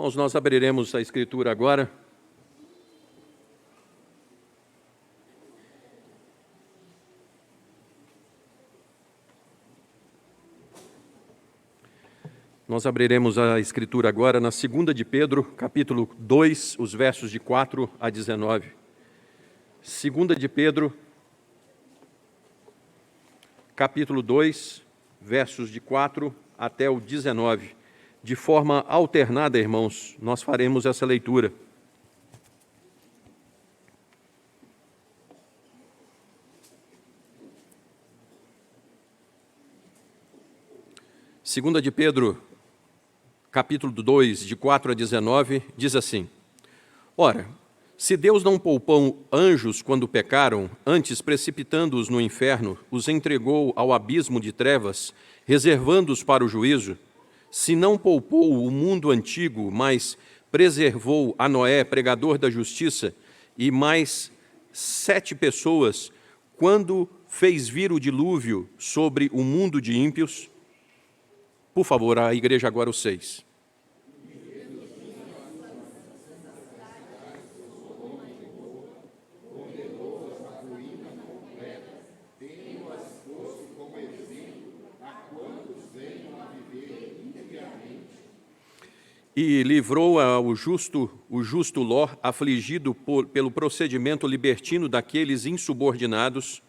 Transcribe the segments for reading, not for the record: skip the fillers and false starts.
Irmãos, nós abriremos a Escritura agora. Nós abriremos a Escritura agora na 2 de Pedro, capítulo 2, os versos de 4 a 19. 2 de Pedro, capítulo 2, versos de 4 até o 19. De forma alternada, irmãos, nós faremos essa leitura. Segunda de Pedro, capítulo 2, de 4 a 19, diz assim: Ora, se Deus não poupou anjos quando pecaram, antes precipitando-os no inferno, os entregou ao abismo de trevas, reservando-os para o juízo, se não poupou o mundo antigo, mas preservou a Noé, pregador da justiça, e mais 7 pessoas, quando fez vir o dilúvio sobre o mundo de ímpios. Por favor, a igreja agora o 6. E livrou o justo Ló, afligido pelo procedimento libertino daqueles insubordinados,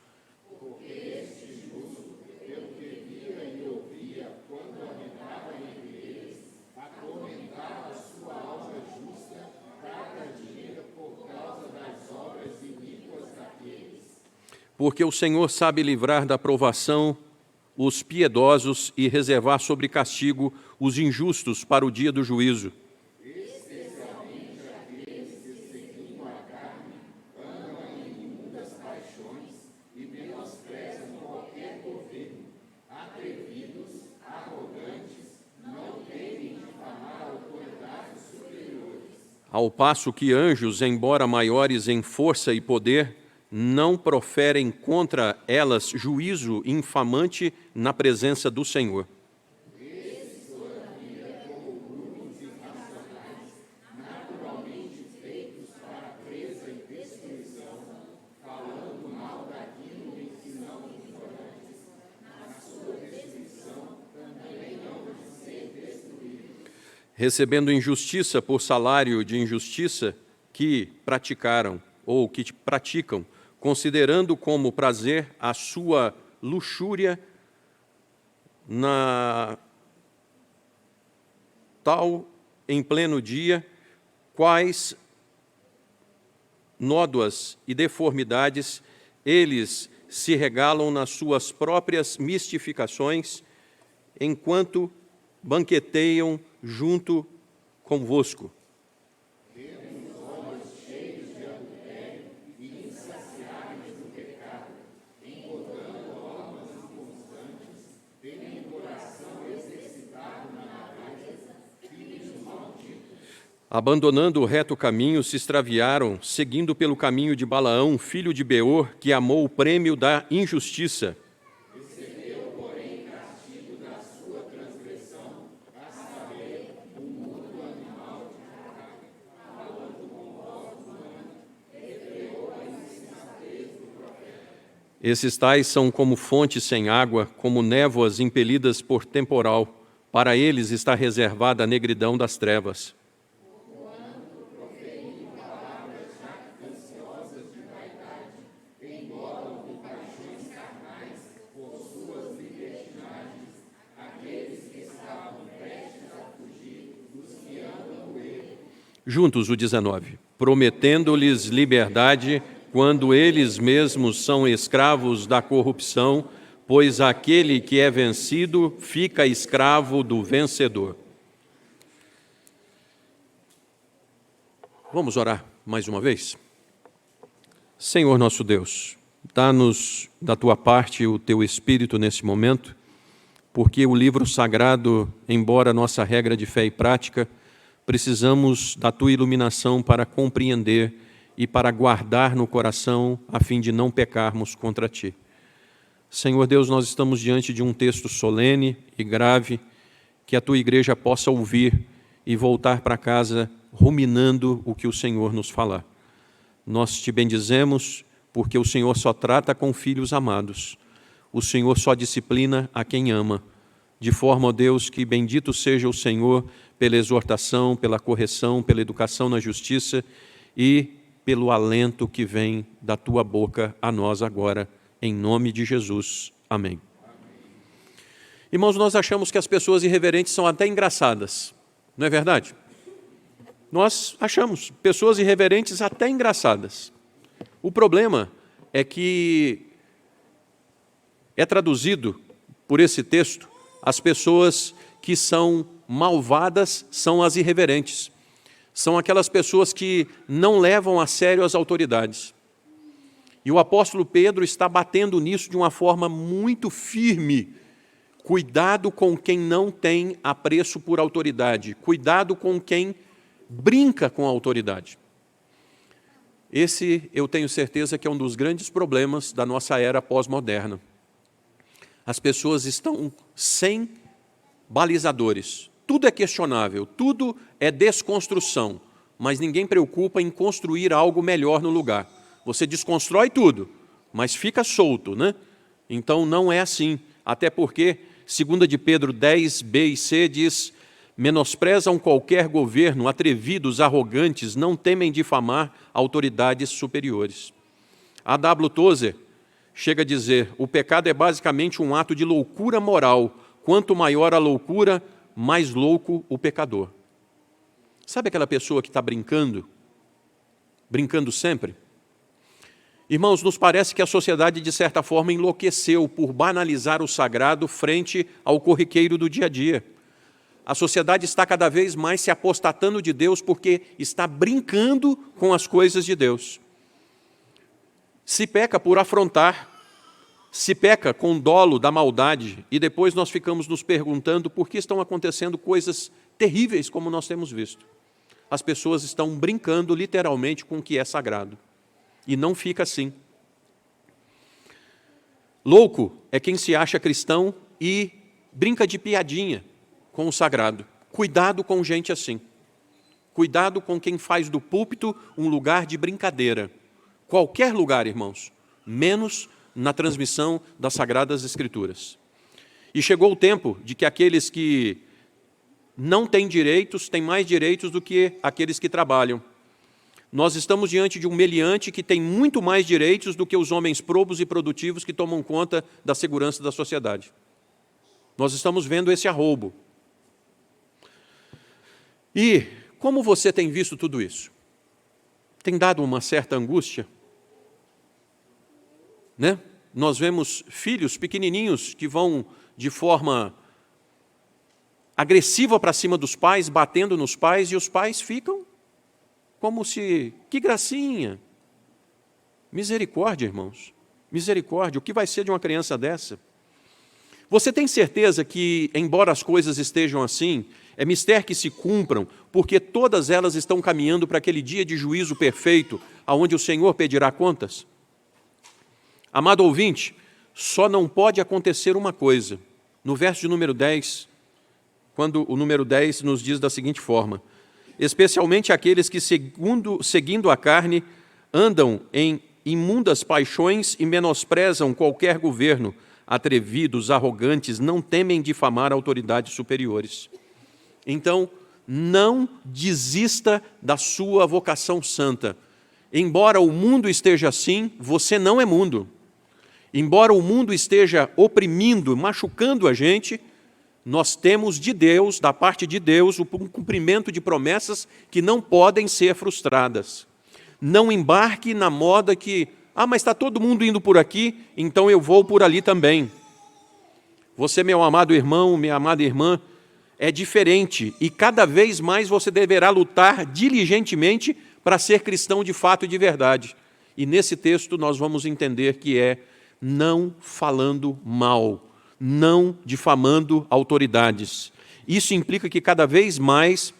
porque o Senhor sabe livrar da provação os piedosos e reservar sobre castigo os injustos para o dia do juízo. Especialmente aqueles que, seguindo a carne, andam em imundas paixões e menosprezam qualquer governo, atrevidos, arrogantes, não temem difamar autoridades superiores. Ao passo que anjos, embora maiores em força e poder, não proferem contra elas juízo infamante na presença do Senhor. Esses, todavia, como grupos irracionais, naturalmente feitos para presa e destruição, falando mal daquilo em que não ignorantes, na sua destruição também hão de ser destruídos. Recebendo injustiça por salário de injustiça que praticaram ou que praticam, considerando como prazer a sua luxúria na tal em pleno dia, quais nódoas e deformidades eles se regalam nas suas próprias mistificações, enquanto banqueteiam junto convosco. Abandonando o reto caminho, se extraviaram, seguindo pelo caminho de Balaão, filho de Beor, que amou o prêmio da injustiça. Recebeu, porém, castigo da sua transgressão, a saber, o mudo animal de carne, falando com voz humana, recreou a insensatez do profeta. Esses tais são como fontes sem água, como névoas impelidas por temporal. Para eles está reservada a negridão das trevas. Juntos o 19, prometendo-lhes liberdade quando eles mesmos são escravos da corrupção, pois aquele que é vencido fica escravo do vencedor. Vamos orar mais uma vez? Senhor nosso Deus, dá-nos da Tua parte o Teu Espírito nesse momento, porque o livro sagrado, embora nossa regra de fé e prática, precisamos da Tua iluminação para compreender e para guardar no coração, a fim de não pecarmos contra Ti. Senhor Deus, nós estamos diante de um texto solene e grave, que a Tua igreja possa ouvir e voltar para casa ruminando o que o Senhor nos falar. Nós te bendizemos porque o Senhor só trata com filhos amados. O Senhor só disciplina a quem ama. De forma, ó Deus, que bendito seja o Senhor pela exortação, pela correção, pela educação na justiça e pelo alento que vem da tua boca a nós agora, em nome de Jesus. Amém. Irmãos, nós achamos que as pessoas irreverentes são até engraçadas, não é verdade? Nós achamos pessoas irreverentes até engraçadas. O problema é que é traduzido por esse texto, as pessoas que são malvadas são as irreverentes. São aquelas pessoas que não levam a sério as autoridades. E o apóstolo Pedro está batendo nisso de uma forma muito firme. Cuidado com quem não tem apreço por autoridade. Cuidado com quem brinca com a autoridade. Esse, eu tenho certeza que é um dos grandes problemas da nossa era pós-moderna. As pessoas estão sem balizadores. Tudo é questionável, tudo é desconstrução, mas ninguém preocupa em construir algo melhor no lugar. Você desconstrói tudo, mas fica solto, né? Então não é assim, até porque 2 de Pedro 10, B e C diz: menosprezam qualquer governo, atrevidos, arrogantes, não temem difamar autoridades superiores. A W. Tozer chega a dizer: o pecado é basicamente um ato de loucura moral. Quanto maior a loucura, mais louco o pecador. Sabe aquela pessoa que está brincando? Brincando sempre? Irmãos, nos parece que a sociedade, de certa forma, enlouqueceu por banalizar o sagrado frente ao corriqueiro do dia a dia. A sociedade está cada vez mais se apostatando de Deus porque está brincando com as coisas de Deus. Se peca por afrontar, se peca com dolo da maldade, e depois nós ficamos nos perguntando por que estão acontecendo coisas terríveis como nós temos visto. As pessoas estão brincando literalmente com o que é sagrado. E não fica assim. Louco é quem se acha cristão e brinca de piadinha com o sagrado. Cuidado com gente assim. Cuidado com quem faz do púlpito um lugar de brincadeira. Qualquer lugar, irmãos, menos na transmissão das Sagradas Escrituras. E chegou o tempo de que aqueles que não têm direitos, têm mais direitos do que aqueles que trabalham. Nós estamos diante de um meliante que tem muito mais direitos do que os homens probos e produtivos que tomam conta da segurança da sociedade. Nós estamos vendo esse arroubo. E como você tem visto tudo isso? Tem dado uma certa angústia? Né? Nós vemos filhos pequenininhos que vão de forma agressiva para cima dos pais, batendo nos pais, e os pais ficam como se, que gracinha. Misericórdia, irmãos. Misericórdia. O que vai ser de uma criança dessa? Você tem certeza que, embora as coisas estejam assim, é mister que se cumpram, porque todas elas estão caminhando para aquele dia de juízo perfeito, aonde o Senhor pedirá contas? Amado ouvinte, só não pode acontecer uma coisa. No verso de número 10, quando o número 10 nos diz da seguinte forma: especialmente aqueles que, seguindo a carne, andam em imundas paixões e menosprezam qualquer governo, atrevidos, arrogantes, não temem difamar autoridades superiores. Então, não desista da sua vocação santa. Embora o mundo esteja assim, você não é mundo. Embora o mundo esteja oprimindo, machucando a gente, nós temos de Deus, da parte de Deus, o cumprimento de promessas que não podem ser frustradas. Não embarque na moda que, mas está todo mundo indo por aqui, então eu vou por ali também. Você, meu amado irmão, minha amada irmã, é diferente e cada vez mais você deverá lutar diligentemente para ser cristão de fato e de verdade. E nesse texto nós vamos entender que é não falando mal, não difamando autoridades. Isso implica que cada vez mais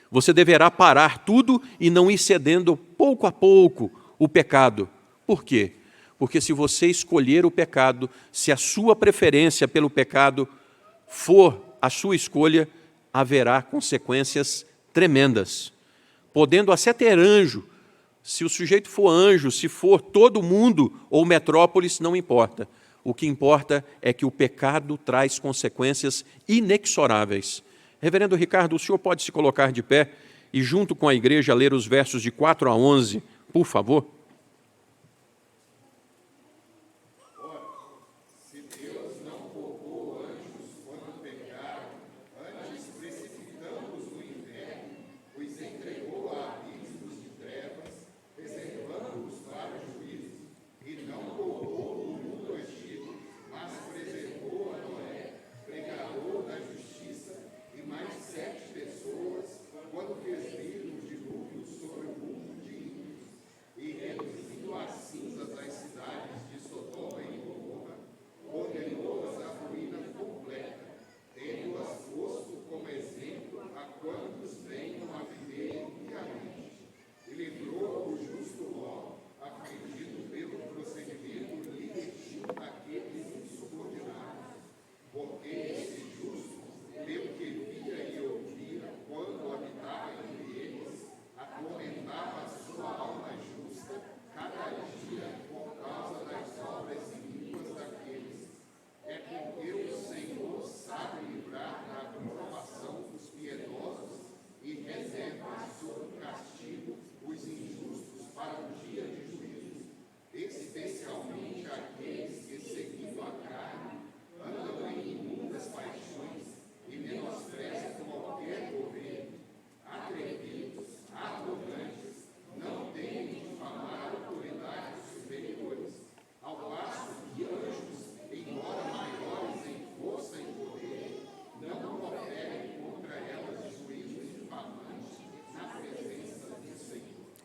você deverá parar tudo e não ir cedendo pouco a pouco o pecado. Por quê? Porque se você escolher o pecado, se a sua preferência pelo pecado for a sua escolha, haverá consequências tremendas, podendo até ter anjo. Se o sujeito for anjo, se for todo mundo ou metrópolis, não importa. O que importa é que o pecado traz consequências inexoráveis. Reverendo Ricardo, o senhor pode se colocar de pé e, junto com a igreja, ler os versos de 4 a 11, por favor?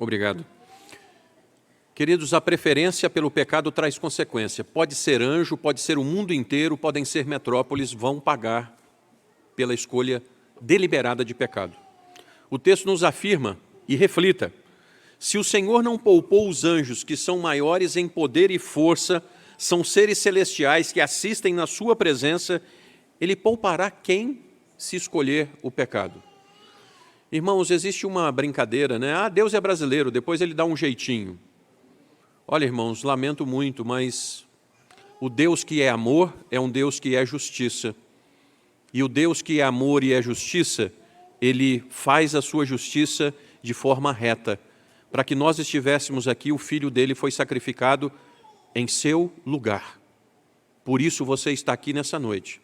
Obrigado. Queridos, a preferência pelo pecado traz consequência. Pode ser anjo, pode ser o mundo inteiro, podem ser metrópoles, vão pagar pela escolha deliberada de pecado. O texto nos afirma, e reflita, se o Senhor não poupou os anjos, que são maiores em poder e força, são seres celestiais que assistem na sua presença, Ele poupará quem se escolher o pecado. Irmãos, existe uma brincadeira, né? Ah, Deus é brasileiro, depois Ele dá um jeitinho. Olha, irmãos, lamento muito, mas o Deus que é amor é um Deus que é justiça. E o Deus que é amor e é justiça, Ele faz a sua justiça de forma reta. Para que nós estivéssemos aqui, o Filho dele foi sacrificado em seu lugar. Por isso você está aqui nessa noite.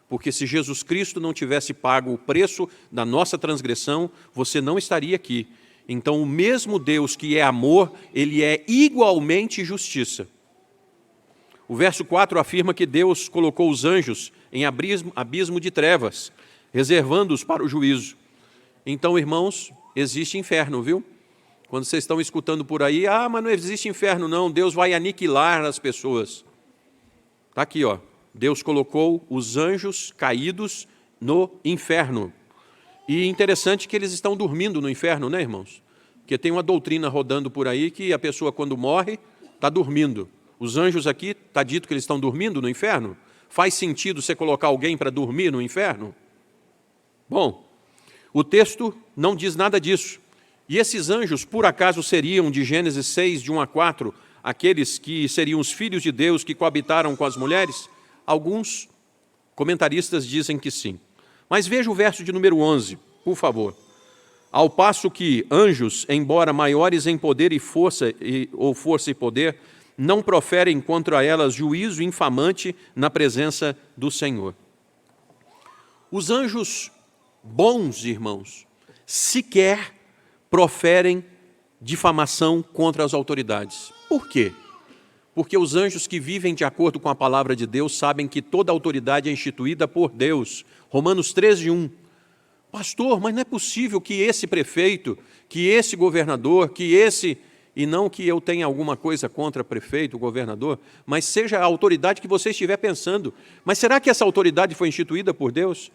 Porque se Jesus Cristo não tivesse pago o preço da nossa transgressão, você não estaria aqui. Então, o mesmo Deus que é amor, Ele é igualmente justiça. O verso 4 afirma que Deus colocou os anjos em abismo de trevas, reservando-os para o juízo. Então, irmãos, existe inferno, viu? Quando vocês estão escutando por aí, ah, mas não existe inferno não, Deus vai aniquilar as pessoas. Está aqui, ó. Deus colocou os anjos caídos no inferno. E interessante que eles estão dormindo no inferno, né, irmãos? Porque tem uma doutrina rodando por aí que a pessoa, quando morre, está dormindo. Os anjos aqui, está dito que eles estão dormindo no inferno? Faz sentido você colocar alguém para dormir no inferno? Bom, o texto não diz nada disso. E esses anjos, por acaso, seriam, de Gênesis 6, de 1 a 4, aqueles que seriam os filhos de Deus que coabitaram com as mulheres? Alguns comentaristas dizem que sim. Mas veja o verso de número 11, por favor. Ao passo que anjos, embora maiores em poder e força e poder, não proferem contra elas juízo infamante na presença do Senhor. Os anjos bons, irmãos, sequer proferem difamação contra as autoridades. Por quê? Porque os anjos que vivem de acordo com a palavra de Deus sabem que toda autoridade é instituída por Deus. Romanos 13:1. Pastor, mas não é possível que esse prefeito, que esse governador, que esse... E não que eu tenha alguma coisa contra prefeito, governador, mas seja a autoridade que você estiver pensando. Mas será que essa autoridade foi instituída por Deus?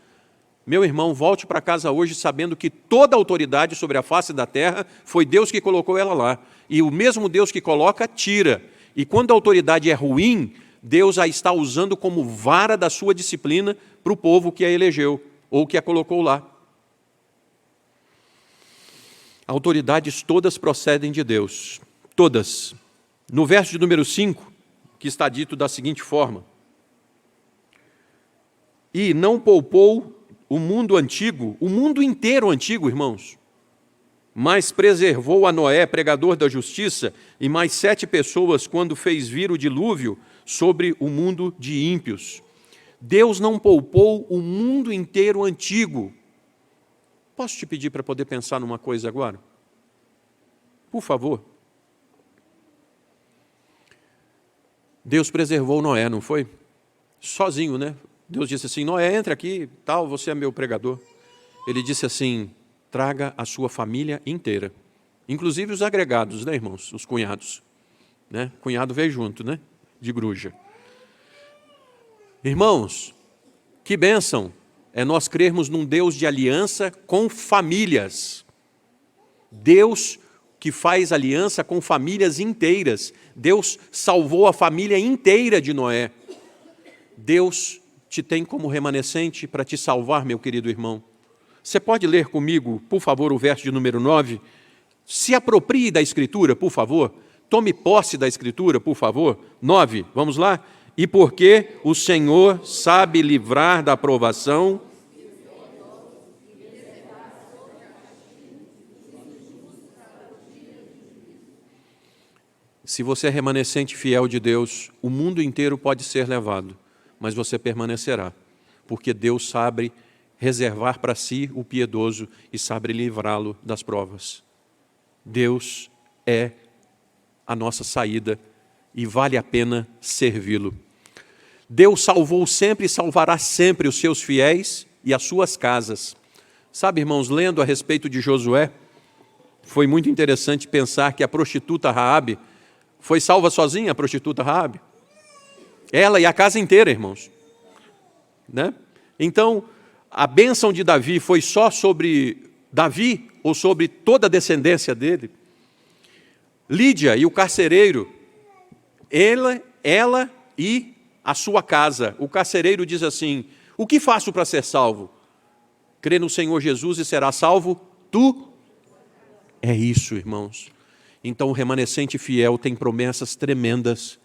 Meu irmão, volte para casa hoje sabendo que toda autoridade sobre a face da terra foi Deus que colocou ela lá. E o mesmo Deus que coloca, tira. E quando a autoridade é ruim, Deus a está usando como vara da sua disciplina para o povo que a elegeu ou que a colocou lá. Autoridades todas procedem de Deus, todas. No verso de número 5, que está dito da seguinte forma: e não poupou o mundo antigo, o mundo inteiro antigo, irmãos, mas preservou a Noé, pregador da justiça, e mais 7 pessoas quando fez vir o dilúvio sobre o mundo de ímpios. Deus não poupou o mundo inteiro antigo. Posso te pedir para poder pensar numa coisa agora? Por favor. Deus preservou Noé, não foi? Sozinho, né? Deus disse assim: Noé, entra aqui, tal, você é meu pregador. Ele disse assim: traga a sua família inteira, inclusive os agregados, né, irmãos? Os cunhados, né? Cunhado veio junto, né? De gruja. Irmãos, que bênção é nós crermos num Deus de aliança com famílias. Deus que faz aliança com famílias inteiras. Deus salvou a família inteira de Noé. Deus te tem como remanescente para te salvar, meu querido irmão. Você pode ler comigo, por favor, o verso de número 9? Se aproprie da Escritura, por favor. Tome posse da Escritura, por favor. 9, vamos lá? E porque o Senhor sabe livrar da provação Se você é remanescente fiel de Deus, o mundo inteiro pode ser levado, mas você permanecerá, porque Deus sabe reservar para si o piedoso e sabe livrá-lo das provas. Deus é a nossa saída e vale a pena servi-lo. Deus salvou sempre e salvará sempre os seus fiéis e as suas casas. Sabe, irmãos, lendo a respeito de Josué, foi muito interessante pensar que a prostituta Raabe foi salva sozinha, a prostituta Raabe. Ela e a casa inteira, irmãos. Né? Então, a bênção de Davi foi só sobre Davi ou sobre toda a descendência dele? Lídia e o carcereiro, ela e a sua casa. O carcereiro diz assim: o que faço para ser salvo? Crê no Senhor Jesus e será salvo tu. É isso, irmãos. Então o remanescente fiel tem promessas tremendas.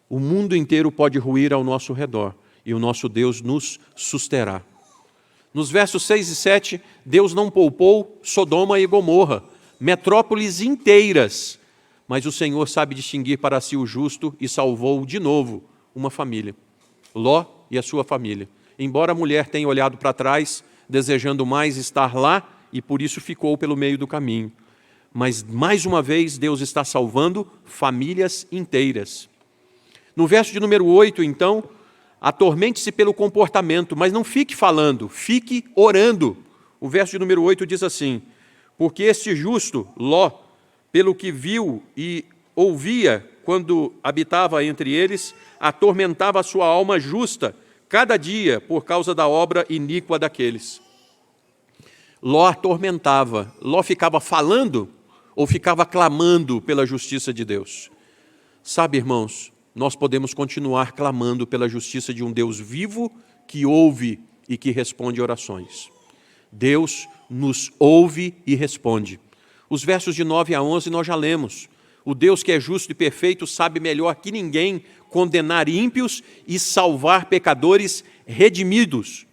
O mundo inteiro pode ruir ao nosso redor e o nosso Deus nos susterá. Nos versos 6 e 7, Deus não poupou Sodoma e Gomorra, metrópoles inteiras, mas o Senhor sabe distinguir para si o justo e salvou de novo uma família, Ló e a sua família. Embora a mulher tenha olhado para trás, desejando mais estar lá, e por isso ficou pelo meio do caminho. Mas, mais uma vez, Deus está salvando famílias inteiras. No verso de número 8, então, atormente-se pelo comportamento, mas não fique falando, fique orando. O verso de número 8 diz assim: porque este justo, Ló, pelo que viu e ouvia quando habitava entre eles, atormentava a sua alma justa, cada dia, por causa da obra iníqua daqueles. Ló atormentava, Ló ficava falando ou ficava clamando pela justiça de Deus? Sabe, irmãos, nós podemos continuar clamando pela justiça de um Deus vivo que ouve e que responde orações. Deus nos ouve e responde. Os versos de 9 a 11 nós já lemos. O Deus que é justo e perfeito sabe melhor que ninguém condenar ímpios e salvar pecadores redimidos,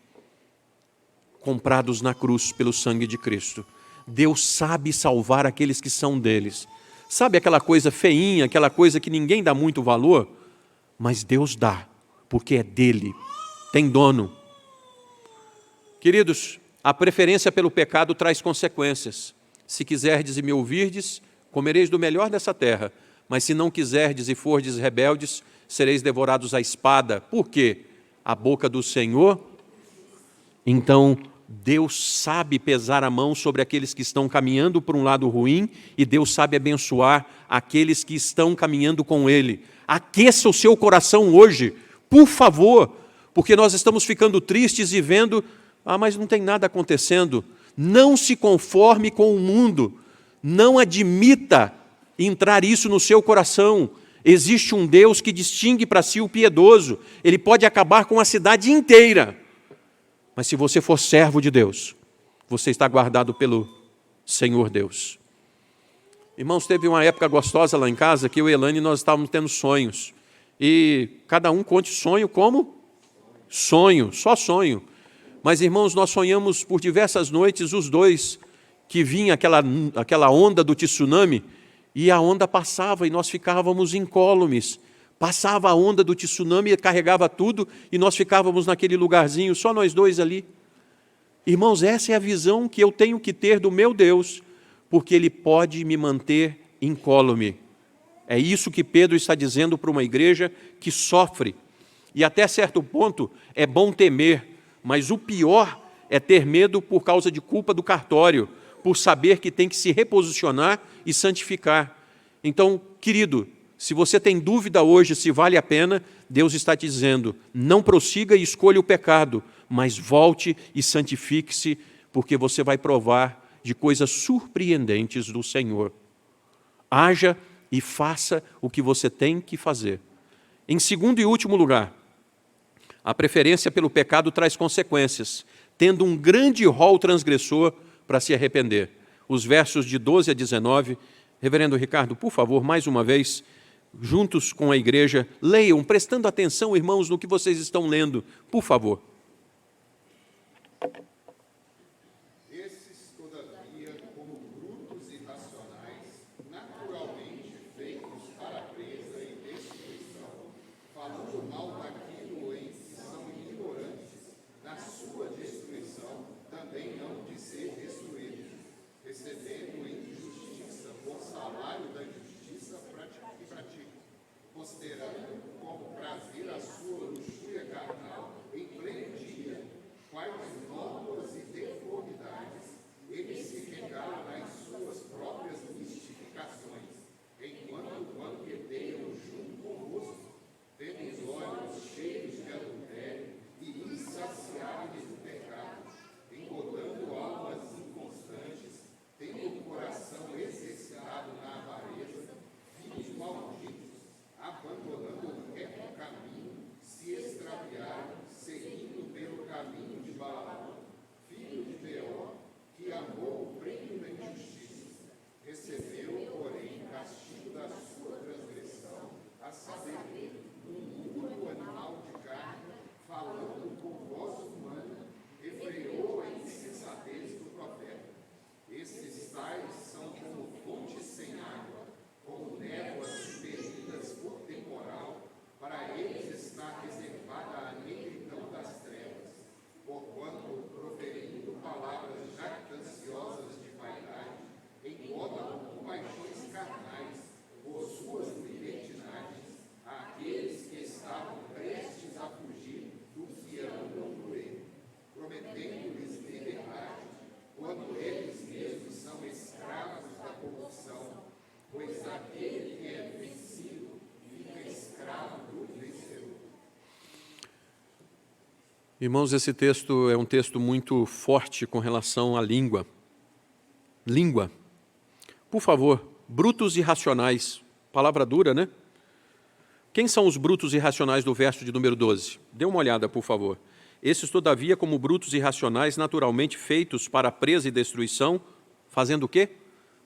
comprados na cruz pelo sangue de Cristo. Deus sabe salvar aqueles que são deles. Sabe aquela coisa feinha, aquela coisa que ninguém dá muito valor? Mas Deus dá, porque é dele, tem dono. Queridos, a preferência pelo pecado traz consequências. Se quiserdes e me ouvirdes, comereis do melhor dessa terra, mas se não quiserdes e fordes rebeldes, sereis devorados à espada. Por quê? A boca do Senhor. Então, Deus sabe pesar a mão sobre aqueles que estão caminhando por um lado ruim e Deus sabe abençoar aqueles que estão caminhando com Ele. Aqueça o seu coração hoje, por favor, porque nós estamos ficando tristes e vendo, mas não tem nada acontecendo. Não se conforme com o mundo, não admita entrar isso no seu coração. Existe um Deus que distingue para si o piedoso, Ele pode acabar com a cidade inteira. Mas se você for servo de Deus, você está guardado pelo Senhor Deus. Irmãos, teve uma época gostosa lá em casa que eu e Elane nós estávamos tendo sonhos. E cada um conte sonho como? Sonho, só sonho. Mas, irmãos, nós sonhamos por diversas noites os dois, que vinha aquela onda do tsunami, e a onda passava e nós ficávamos incólumes. Passava a onda do tsunami e carregava tudo, e nós ficávamos naquele lugarzinho, só nós dois ali. Irmãos, essa é a visão que eu tenho que ter do meu Deus, porque Ele pode me manter incólume. É isso que Pedro está dizendo para uma igreja que sofre. E até certo ponto é bom temer, mas o pior é ter medo por causa de culpa do cartório, por saber que tem que se reposicionar e santificar. Então, querido, se você tem dúvida hoje se vale a pena, Deus está te dizendo, não prossiga e escolha o pecado, mas volte e santifique-se, porque você vai provar de coisas surpreendentes do Senhor. Haja e faça o que você tem que fazer. Em segundo e último lugar, a preferência pelo pecado traz consequências, tendo um grande rol transgressor para se arrepender. Os versos de 12 a 19, reverendo Ricardo, por favor, mais uma vez, juntos com a igreja, leiam, prestando atenção, irmãos, no que vocês estão lendo, por favor. Irmãos, esse texto é um texto muito forte com relação à língua. Língua. Por favor, brutos e racionais. Palavra dura, né? Quem são os brutos e racionais do verso de número 12? Dê uma olhada, por favor. Esses, todavia, como brutos e racionais, naturalmente feitos para presa e destruição, fazendo o quê?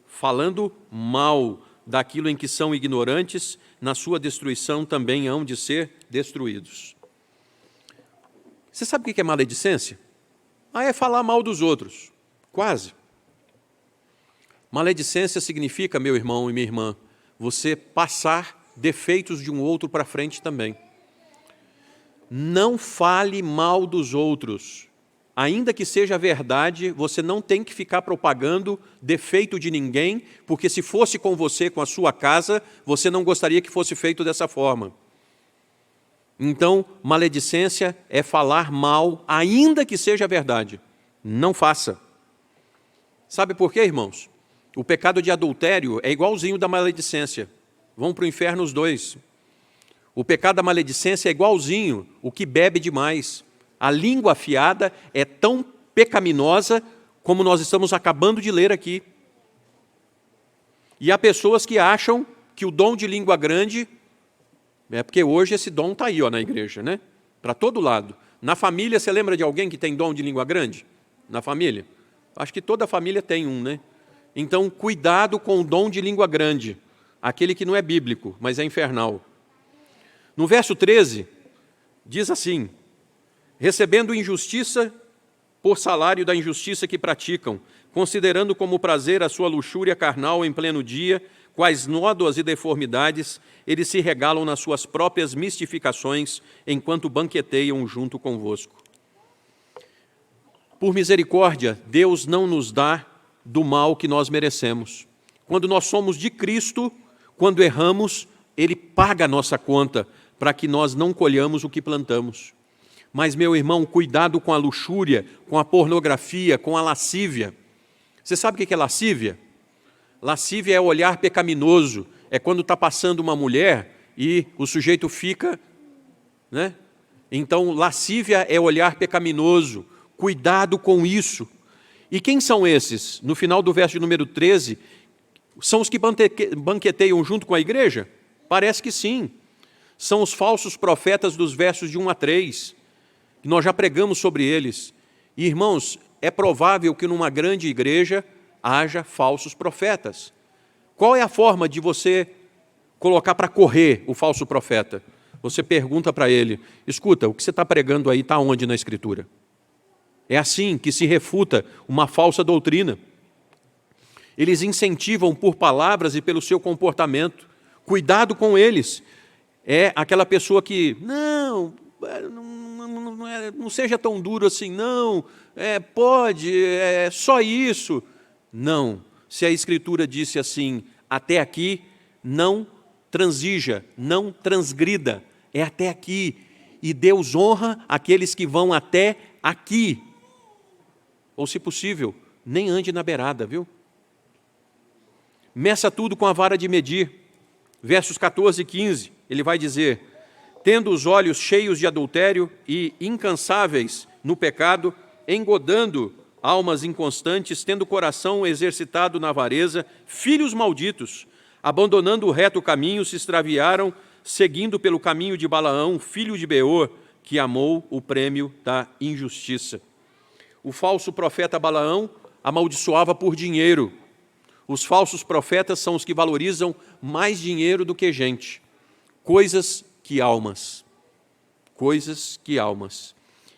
Falando mal daquilo em que são ignorantes, na sua destruição também hão de ser destruídos. Você sabe o que é maledicência? É falar mal dos outros. Quase. Maledicência significa, meu irmão e minha irmã, você passar defeitos de um outro para frente também. Não fale mal dos outros. Ainda que seja verdade, você não tem que ficar propagando defeito de ninguém, porque se fosse com você, com a sua casa, você não gostaria que fosse feito dessa forma. Então, maledicência é falar mal, ainda que seja verdade. Não faça. Sabe por quê, irmãos? O pecado de adultério é igualzinho da maledicência. Vão para o inferno os dois. O pecado da maledicência é igualzinho o que bebe demais. A língua afiada é tão pecaminosa como nós estamos acabando de ler aqui. E há pessoas que acham que o dom de língua grande... porque hoje esse dom está aí na igreja, né? Para todo lado. Na família, você lembra de alguém que tem dom de língua grande? Na família? Acho que toda família tem um, né? Então, cuidado com o dom de língua grande, aquele que não é bíblico, mas é infernal. No verso 13, diz assim: recebendo injustiça por salário da injustiça que praticam, considerando como prazer a sua luxúria carnal em pleno dia, quais nódoas e deformidades eles se regalam nas suas próprias mistificações, enquanto banqueteiam junto convosco. Por misericórdia, Deus não nos dá do mal que nós merecemos. Quando nós somos de Cristo, quando erramos, Ele paga a nossa conta para que nós não colhamos o que plantamos. Mas, meu irmão, cuidado com a luxúria, com a pornografia, com a lascívia. Você sabe o que é lascívia? Lascívia é olhar pecaminoso, é quando está passando uma mulher e o sujeito fica, né? Então, lascívia é olhar pecaminoso, cuidado com isso. E quem são esses? No final do verso de número 13, são os que banqueteiam junto com a igreja? Parece que sim. São os falsos profetas dos versos de 1 a 3. Nós já pregamos sobre eles. E, irmãos, é provável que numa grande igreja haja falsos profetas. Qual é a forma de você colocar para correr o falso profeta? Você pergunta para ele: escuta, o que você está pregando aí está onde na Escritura? É assim que se refuta uma falsa doutrina. Eles incentivam por palavras e pelo seu comportamento. Cuidado com eles. É aquela pessoa que, não seja tão duro assim, não, pode, é só isso. Não, se a Escritura disse assim, até aqui, não transija, não transgrida, é até aqui. E Deus honra aqueles que vão até aqui. Ou, se possível, nem ande na beirada, viu? Meça tudo com a vara de medir. Versos 14 e 15, ele vai dizer: tendo os olhos cheios de adultério e incansáveis no pecado, engodando almas inconstantes, tendo o coração exercitado na avareza, filhos malditos, abandonando o reto caminho, se extraviaram, seguindo pelo caminho de Balaão, filho de Beor, que amou o prêmio da injustiça. O falso profeta Balaão amaldiçoava por dinheiro. Os falsos profetas são os que valorizam mais dinheiro do que gente. Coisas que almas. Coisas que almas.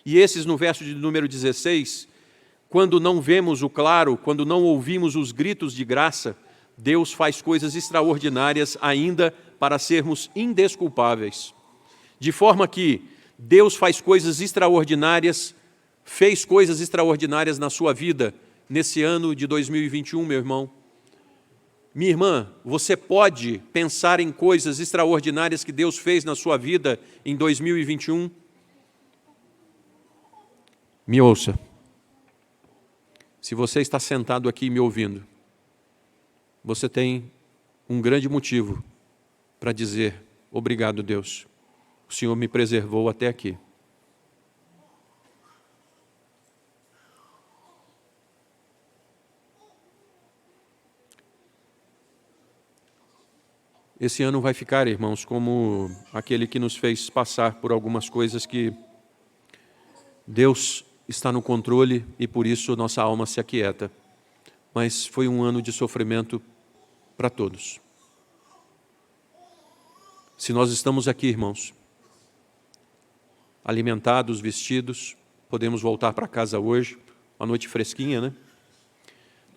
E esses, no verso de número 16, quando não vemos o claro, quando não ouvimos os gritos de graça, Deus faz coisas extraordinárias ainda para sermos indesculpáveis. De forma que Deus faz coisas extraordinárias, fez coisas extraordinárias na sua vida nesse ano de 2021, meu irmão. Minha irmã, você pode pensar em coisas extraordinárias que Deus fez na sua vida em 2021? Me ouça. Se você está sentado aqui me ouvindo, você tem um grande motivo para dizer: obrigado, Deus, o Senhor me preservou até aqui. Esse ano vai ficar, irmãos, como aquele que nos fez passar por algumas coisas que Deus está no controle e por isso nossa alma se aquieta. Mas foi um ano de sofrimento para todos. Se nós estamos aqui, irmãos, alimentados, vestidos, podemos voltar para casa hoje, uma noite fresquinha, né?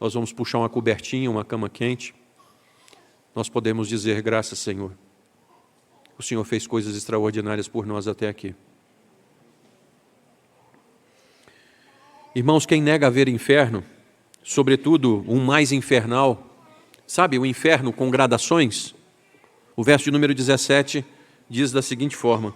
Nós vamos puxar uma cobertinha, uma cama quente. Nós podemos dizer: graças, Senhor. O Senhor fez coisas extraordinárias por nós até aqui. Irmãos, quem nega haver inferno, sobretudo um mais infernal, sabe, o inferno com gradações? O verso de número 17 diz da seguinte forma: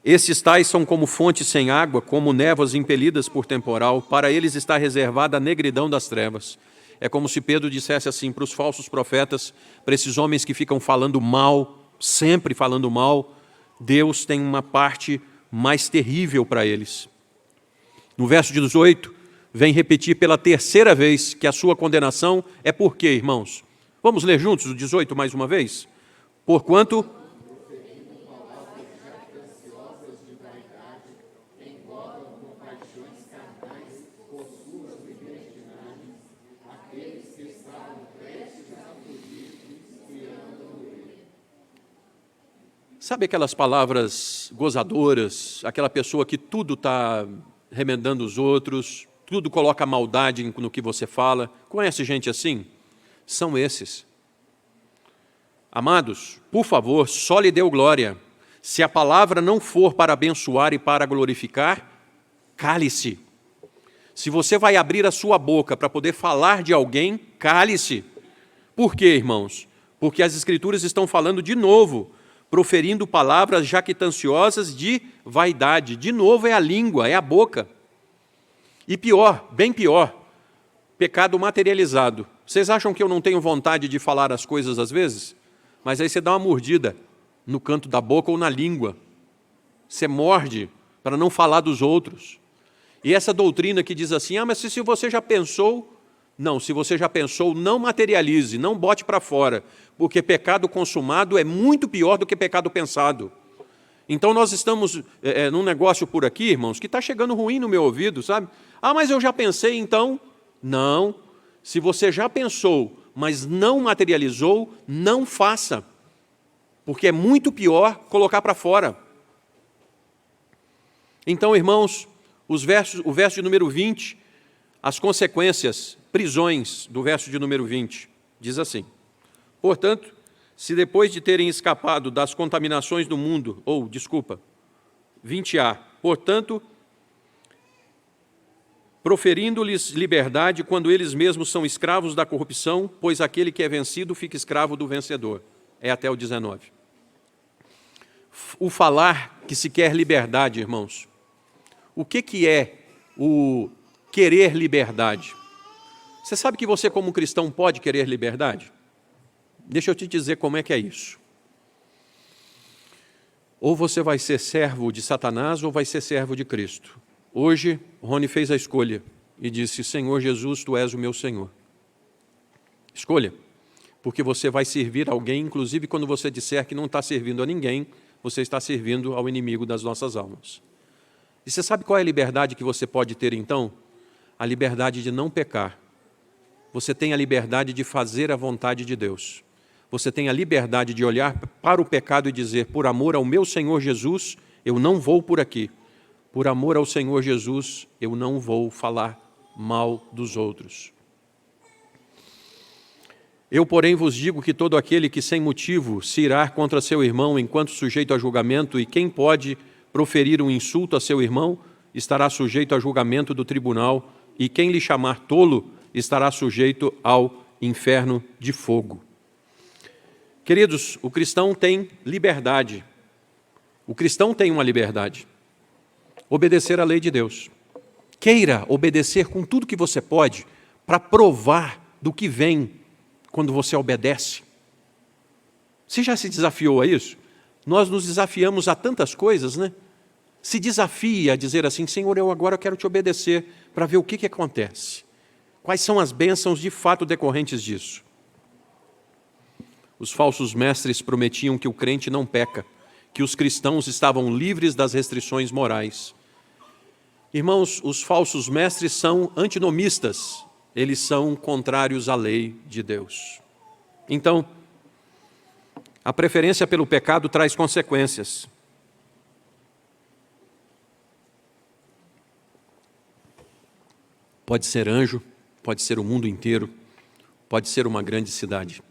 esses tais são como fontes sem água, como névoas impelidas por temporal, para eles está reservada a negridão das trevas. É como se Pedro dissesse assim para os falsos profetas, para esses homens que ficam falando mal, sempre falando mal, Deus tem uma parte mais terrível para eles. No verso 18, vem repetir pela terceira vez que a sua condenação é por quê, irmãos? Vamos ler juntos o 18 mais uma vez? Porquanto... Sabe aquelas palavras gozadoras, aquela pessoa que tudo está remendando os outros, tudo coloca maldade no que você fala? Conhece gente assim? São esses. Amados, por favor, só lhe deu glória. Se a palavra não for para abençoar e para glorificar, cale-se. Se você vai abrir a sua boca para poder falar de alguém, cale-se. Por quê, irmãos? Porque as Escrituras estão falando de novo, proferindo palavras jactanciosas de vaidade. De novo é a língua, é a boca. E pior, bem pior, pecado materializado. Vocês acham que eu não tenho vontade de falar as coisas às vezes? Mas aí você dá uma mordida no canto da boca ou na língua. Você morde para não falar dos outros. E essa doutrina que diz assim, mas se você já pensou... Não, se você já pensou, não materialize, não bote para fora, porque pecado consumado é muito pior do que pecado pensado. Então nós estamos num negócio por aqui, irmãos, que está chegando ruim no meu ouvido, sabe? Mas eu já pensei, então... Não, se você já pensou, mas não materializou, não faça, porque é muito pior colocar para fora. Então, irmãos, o verso de número 20, as consequências, prisões do verso de número 20, diz assim: portanto, se depois de terem escapado das contaminações do mundo, 20a, portanto, proferindo-lhes liberdade quando eles mesmos são escravos da corrupção, pois aquele que é vencido fica escravo do vencedor. É até o 19. O falar que se quer liberdade, irmãos. O que é o querer liberdade? Você sabe que você, como cristão, pode querer liberdade? Deixa eu te dizer como é que é isso. Ou você vai ser servo de Satanás ou vai ser servo de Cristo. Hoje, Rony fez a escolha e disse: Senhor Jesus, Tu és o meu Senhor. Escolha, porque você vai servir alguém, inclusive quando você disser que não está servindo a ninguém, você está servindo ao inimigo das nossas almas. E você sabe qual é a liberdade que você pode ter então? A liberdade de não pecar. Você tem a liberdade de fazer a vontade de Deus. Você tem a liberdade de olhar para o pecado e dizer: por amor ao meu Senhor Jesus, eu não vou por aqui. Por amor ao Senhor Jesus, eu não vou falar mal dos outros. Eu, porém, vos digo que todo aquele que sem motivo se irá contra seu irmão enquanto sujeito a julgamento, e quem pode proferir um insulto a seu irmão, estará sujeito a julgamento do tribunal, e quem lhe chamar tolo estará sujeito ao inferno de fogo. Queridos, o cristão tem liberdade. O cristão tem uma liberdade. Obedecer à lei de Deus. Queira obedecer com tudo que você pode para provar do que vem quando você obedece. Você já se desafiou a isso? Nós nos desafiamos a tantas coisas, né? Se desafie a dizer assim: Senhor, eu agora quero te obedecer, para ver o que acontece. Quais são as bênçãos de fato decorrentes disso? Os falsos mestres prometiam que o crente não peca, que os cristãos estavam livres das restrições morais. Irmãos, os falsos mestres são antinomistas, eles são contrários à lei de Deus. Então, a preferência pelo pecado traz consequências. Pode ser anjo, pode ser o mundo inteiro, pode ser uma grande cidade.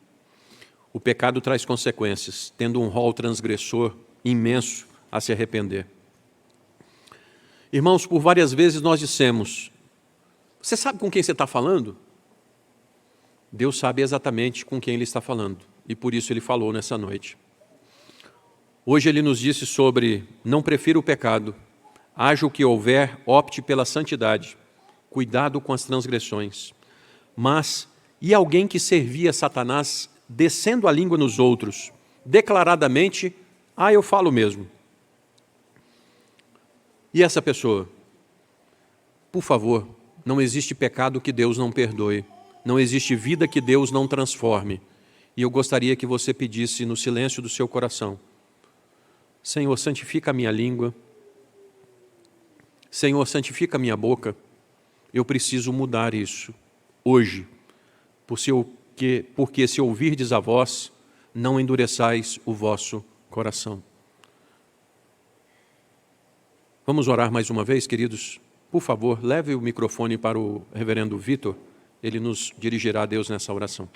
O pecado traz consequências, tendo um rol transgressor imenso a se arrepender. Irmãos, por várias vezes nós dissemos: você sabe com quem você está falando? Deus sabe exatamente com quem Ele está falando, e por isso Ele falou nessa noite. Hoje Ele nos disse sobre: não prefira o pecado, haja o que houver, opte pela santidade, cuidado com as transgressões. Mas, e alguém que servia Satanás descendo a língua nos outros, declaradamente: eu falo mesmo. E essa pessoa? Por favor, não existe pecado que Deus não perdoe, não existe vida que Deus não transforme. E eu gostaria que você pedisse no silêncio do seu coração: Senhor, santifica a minha língua, Senhor, santifica a minha boca, eu preciso mudar isso, hoje, porque se ouvirdes a voz, não endureçais o vosso coração. Vamos orar mais uma vez, queridos? Por favor, leve o microfone para o reverendo Vitor, ele nos dirigirá a Deus nessa oração.